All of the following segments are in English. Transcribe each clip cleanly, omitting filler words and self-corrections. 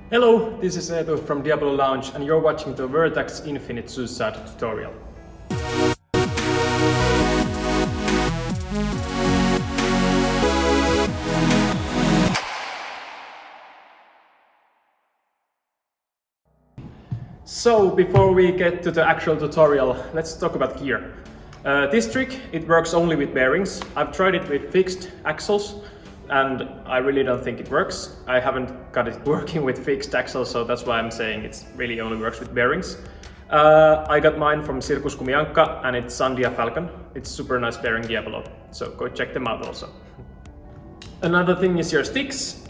Hello, this is Eetu from Diabolo Lounge and you're watching the Vertax Infinite Suicide tutorial. So before we get to the actual tutorial, let's talk about gear. This trick, it works only with bearings. I've tried it with fixed axles and I really don't think it works. I haven't got it working with fixed axles, so that's why I'm saying it really only works with bearings. I got mine from Circus Kumianka and it's Sandia Falcon. It's super nice bearing Diabolo, so go check them out also. Another thing is your sticks.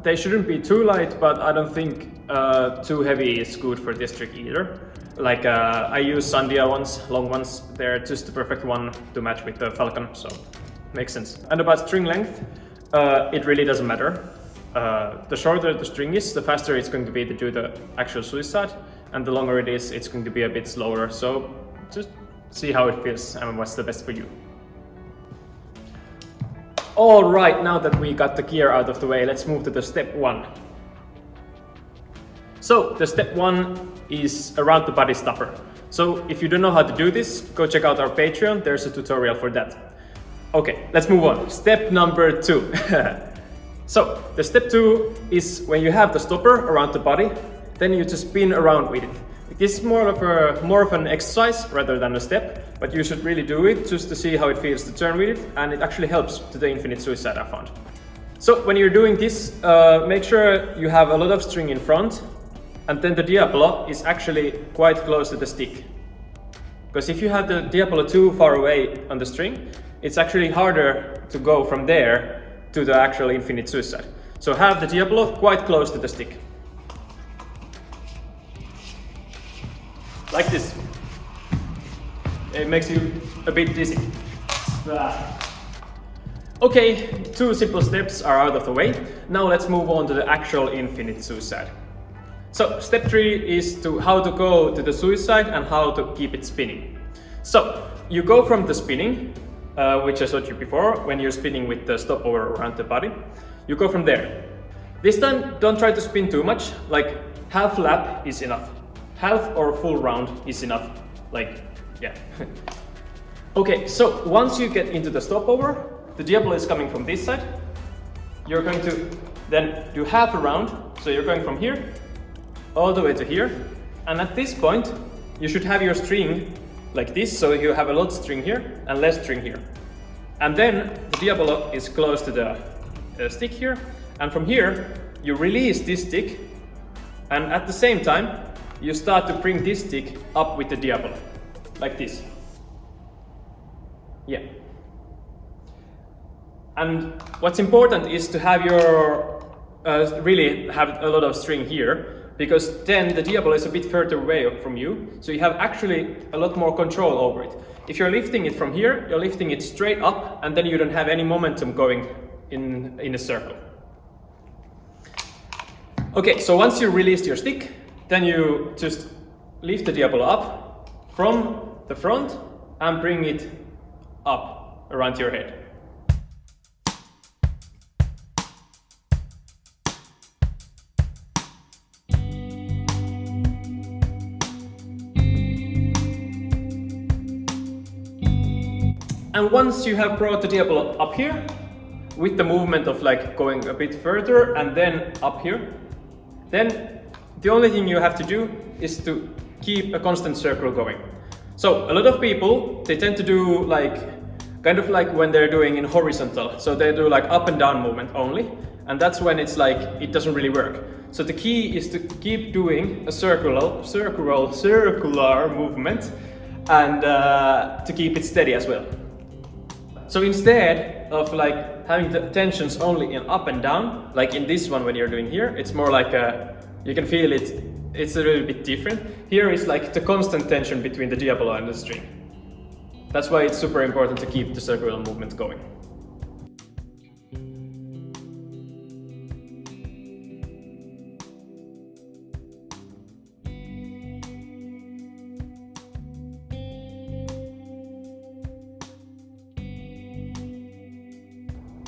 They shouldn't be too light, but I don't think too heavy is good for this trick either. Like I use Sandia ones, long ones. They're just the perfect one to match with the Falcon, so makes sense. And about string length, it really doesn't matter. The shorter the string is, the faster it's going to be to do the actual suicide, and the longer it is, it's going to be a bit slower. So just see how it feels and what's the best for you. All right, now that we got the gear out of the way, let's move to the step one. So the step one is around the body stopper. So if you don't know how to do this, go check out our Patreon. There's a tutorial for that. Okay, let's move on. Step number two. So the step two is when you have the stopper around the body, then you just spin around with it. This is more of an exercise rather than a step, but you should really do it just to see how it feels to turn with it, and it actually helps to the infinite suicide, I found. So when you're doing this, make sure you have a lot of string in front, and then the Diabolo is actually quite close to the stick. Because if you have the Diabolo too far away on the string, it's actually harder to go from there to the actual infinite suicide. So have the Diabolo quite close to the stick. Like this. It makes you a bit dizzy. Okay, two simple steps are out of the way. Now let's move on to the actual infinite suicide. So step three is how to go to the suicide and how to keep it spinning. So you go from the spinning, which I showed you before, when you're spinning with the stopover around the body. You go from there. This time don't try to spin too much, like half lap is enough. Half or full round is enough, like, yeah. Okay, so once you get into the stopover, the Diabolo is coming from this side. You're going to then do half a round, so you're going from here all the way to here. And at this point, you should have your string like this, so you have a lot of string here and less string here. And then the Diabolo is close to the stick here, and from here, you release this stick, and at the same time, you start to bring this stick up with the Diabolo, like this. Yeah. And what's important is to have your, really have a lot of string here, because then the Diabolo is a bit further away from you, so you have actually a lot more control over it. If you're lifting it from here, you're lifting it straight up, and then you don't have any momentum going in a circle. Okay, so once you release your stick, then you just lift the Diabolo up from the front and bring it up around your head. And once you have brought the Diabolo up here, with the movement of like going a bit further and then up here, then the only thing you have to do is to keep a constant circle going. So a lot of people, they tend to do like, kind of like when they're doing in horizontal. So they do like up and down movement only. And that's when it's like, it doesn't really work. So the key is to keep doing a circular movement and to keep it steady as well. So instead of like having the tensions only in up and down, like in this one when you're doing here, it's more like you can feel it, it's a little bit different. Here is like the constant tension between the Diabolo and the string. That's why it's super important to keep the circular movement going.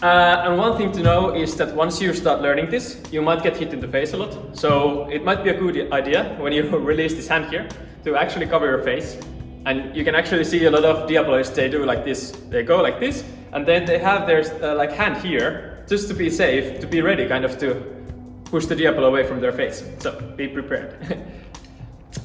And one thing to know is that once you start learning this, you might get hit in the face a lot. So it might be a good idea when you release this hand here to actually cover your face. And you can actually see a lot of diabolists, they do like this. They go like this, and then they have their like hand here, just to be safe, to be ready kind of to push the Diabolo away from their face. So be prepared.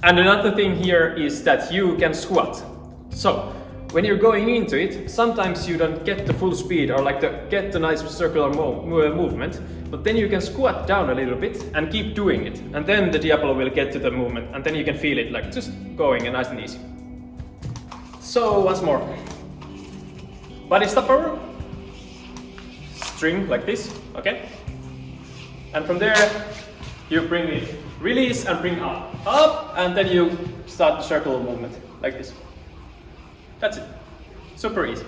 And another thing here is that you can squat. So when you're going into it, sometimes you don't get the full speed or like get the nice circular movement, but then you can squat down a little bit and keep doing it. And then the Diabolo will get to the movement, and then you can feel it like just going nice and easy. So once more. Body stopper. String like this, okay? And from there, you bring it, release and bring up, and then you start the circle movement like this. That's it. Super easy.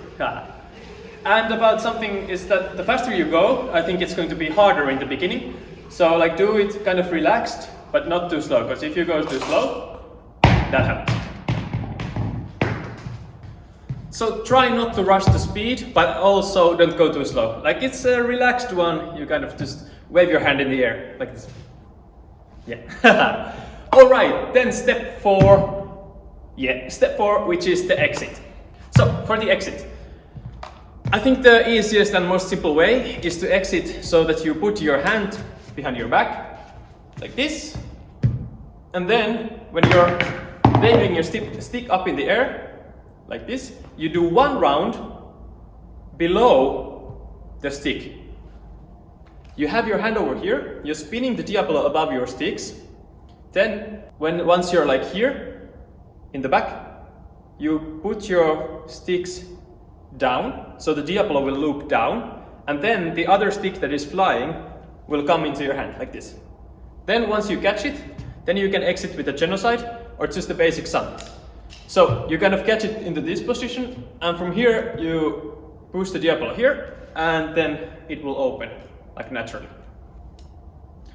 And about something is that the faster you go, I think it's going to be harder in the beginning. So like do it kind of relaxed, but not too slow, because if you go too slow, that happens. So try not to rush the speed, but also don't go too slow. Like it's a relaxed one, you kind of just wave your hand in the air, like this. Yeah. Alright, then step 4. Yeah, step 4, which is the exit. So, for the exit. I think the easiest and most simple way is to exit so that you put your hand behind your back, like this. And then, when you're waving your stick up in the air, like this, you do one round below the stick. You have your hand over here, you're spinning the Diabolo above your sticks. Then, once you're like here, in the back, you put your sticks down, so the Diabolo will loop down, and then the other stick that is flying will come into your hand, like this. Then once you catch it, then you can exit with a genocide, or just the basic sun. So you kind of catch it into this position, and from here you push the Diabolo here, and then it will open, like naturally.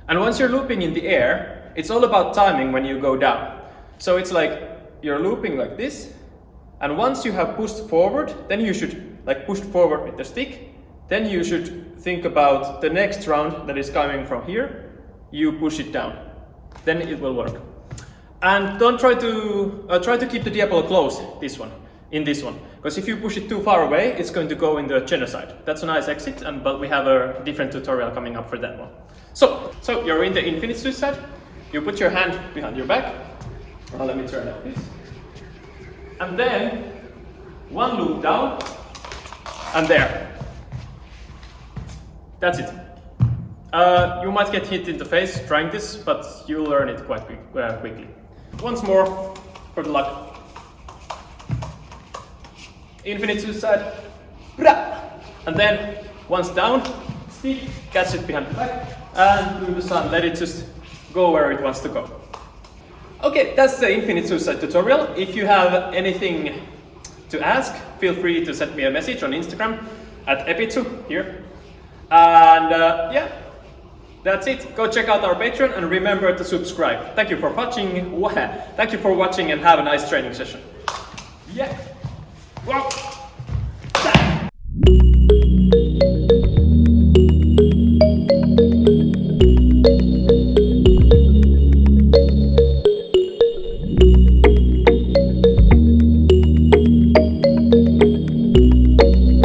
And once you're looping in the air, it's all about timing when you go down. So it's like you're looping like this, and once you have pushed forward, then you should like push forward with the stick. Then you should think about the next round that is coming from here. You push it down, then it will work. And don't try to keep the Diabolo close in this one, because if you push it too far away, it's going to go in the genocide. That's a nice exit, but we have a different tutorial coming up for that one. So you're in the infinite suicide. You put your hand behind your back. Let me turn like this. And then one loop down, and there. That's it. You might get hit in the face trying this, but you'll learn it quite quickly. Once more for the luck. Infinite suicide. And then once down, stick, catch it behind the back, and do the sun. Let it just go where it wants to go. Okay, that's the infinite suicide tutorial. If you have anything to ask, feel free to send me a message on Instagram at Eetu here. And yeah. That's it. Go check out our Patreon and remember to subscribe. Thank you for watching. Thank you for watching and have a nice training session. Yeah. Wow.